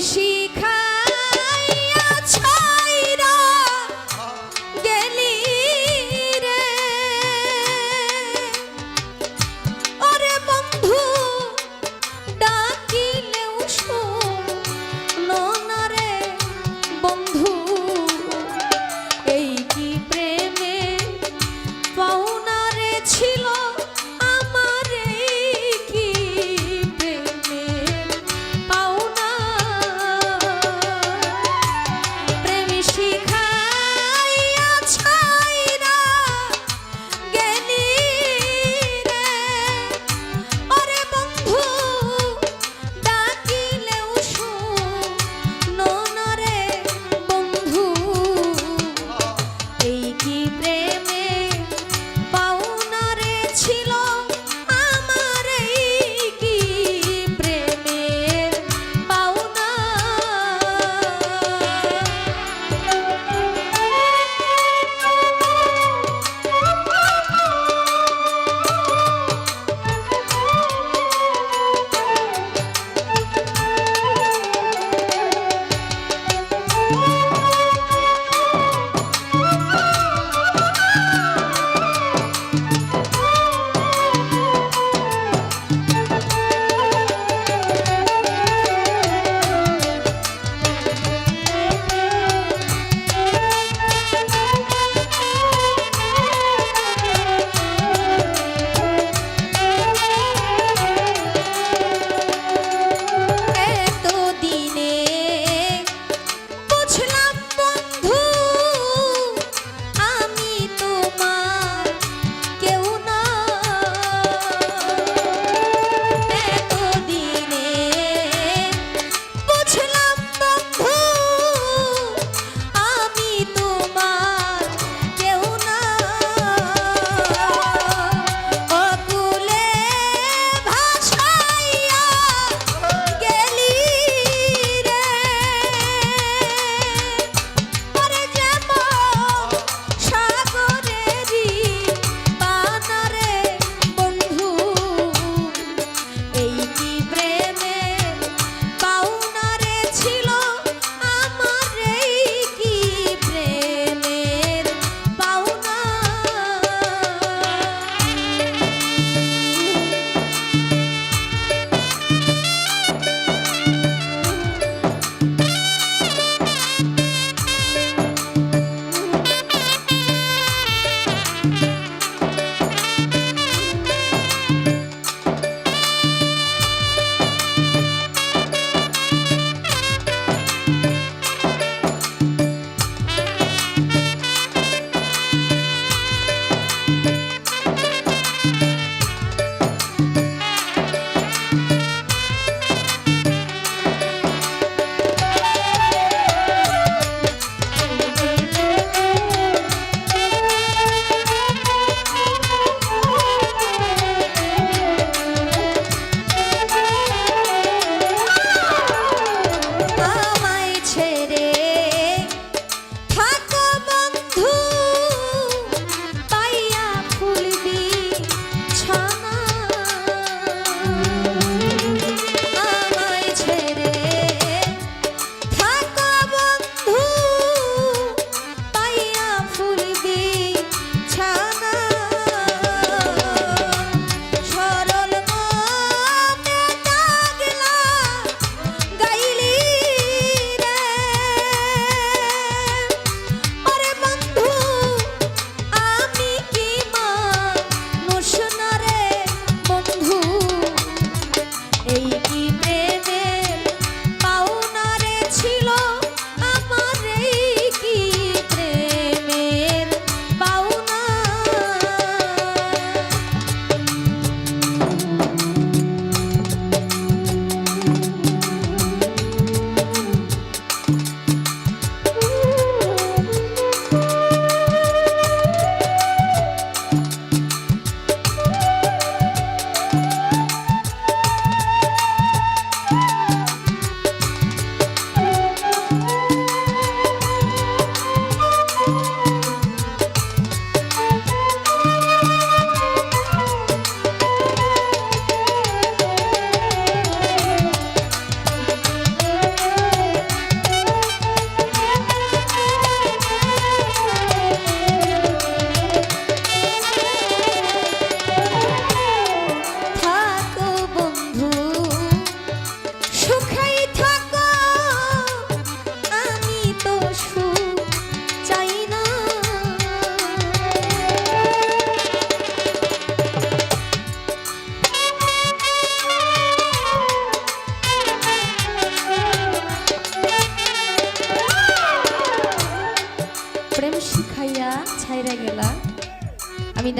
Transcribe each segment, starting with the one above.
শিখাইয়া ছাইরা গেলি রে ওরে বন্ধু ডাকিলেও শোনো না রে বন্ধু এই কি প্রেমে পাওনা রে ছিল আমার এই কি প্রেমে পাওনা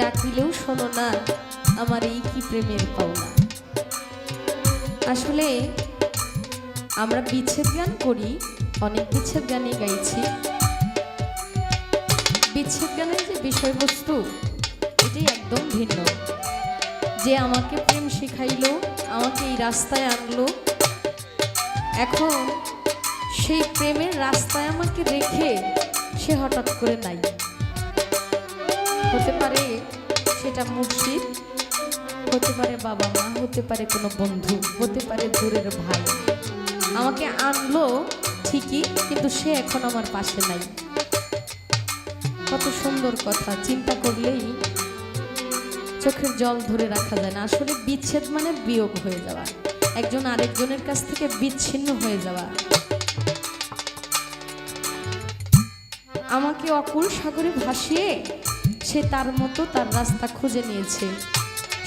ডাকিলেও শোনো না, আমার এই কি প্রেমের পাওনা। আসলে আমরা বিচ্ছেদ গান করি, অনেক বিচ্ছেদ গানই গাইছি। বিচ্ছেদ গানের যে বিষয়বস্তু এটাই একদম ভিন্ন। যে আমাকে প্রেম শিখাইলো, আমাকে এই রাস্তায় আনলো, এখন সেই প্রেমের রাস্তায় আমাকে রেখে সে হঠাৎ করে নাই। হতে পারে সেটা মুর্শিদ, হতে পারে বাবা মা, হতে পারে কোনো বন্ধু, হতে পারে দূরের ভাই। আমাকে আনলো ঠিকই, কিন্তু সে এখন আমার পাশে নাই। কত সুন্দর কথা, চিন্তা করলেই চোখের জল ধরে রাখা যায় না। আসলে বিচ্ছেদ মানে বিয়োগ হয়ে যাওয়া, একজন আরেকজনের কাছ থেকে বিচ্ছিন্ন হয়ে যাওয়া। আমাকে অকুল সাগরে ভাসিয়ে সে তার মতো তার রাস্তা খুঁজে নিয়েছে।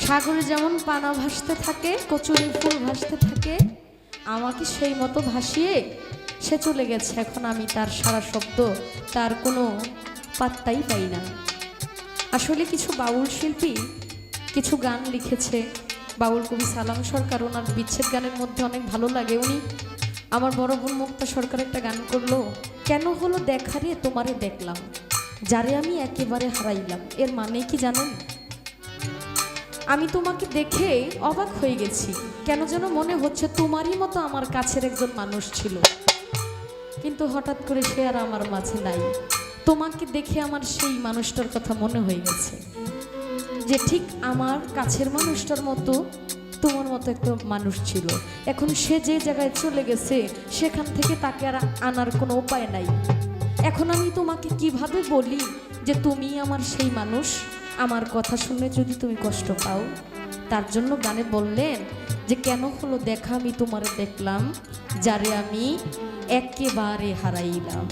সাগরে যেমন পানা ভাসতে থাকে, কচুরি ফুল ভাসতে থাকে, আমাকে সেই মতো ভাসিয়ে সে চলে গেছে। এখন আমি তার সারা শব্দ, তার কোনো পাত্তাই পাই না। আসলে কিছু বাউল শিল্পী কিছু গান লিখেছে, বাউল কবি সালাম সরকার, ওনার বিচ্ছেদ গানের মধ্যে অনেক ভালো লাগে। উনি আমার বড় বোন মুক্তা সরকার একটা গান করলো, কেন হলো দেখা রে তোমারে দেখলাম, যারে আমি একেবারে হারাইলাম। এর মানে কি জানেন? আমি তোমাকে দেখে অবাক হয়ে গেছি, কেন যেন মনে হচ্ছে তোমারই মতো আমার কাছের একজন মানুষ ছিল, কিন্তু হঠাৎ করে সে আর আমার মাঝে নাই। তোমাকে দেখে আমার সেই মানুষটার কথা মনে হয়ে গেছে, যে ঠিক আমার কাছের মানুষটার মতো তোমার মতো একটা মানুষ ছিল। এখন সে যে জায়গায় চলে গেছে, সেখান থেকে তাকে আর আনার কোনো উপায় নাই। এখন আমি তোমাকে কিভাবে বলি যে তুমি আমার সেই মানুষ? আমার কথা শুনে যদি তুমি কষ্ট পাও, তার জন্য গানে বললেন যে কেন হলো দেখা আমি তোমারে দেখলাম, যারে আমি একেবারে হারাইলাম।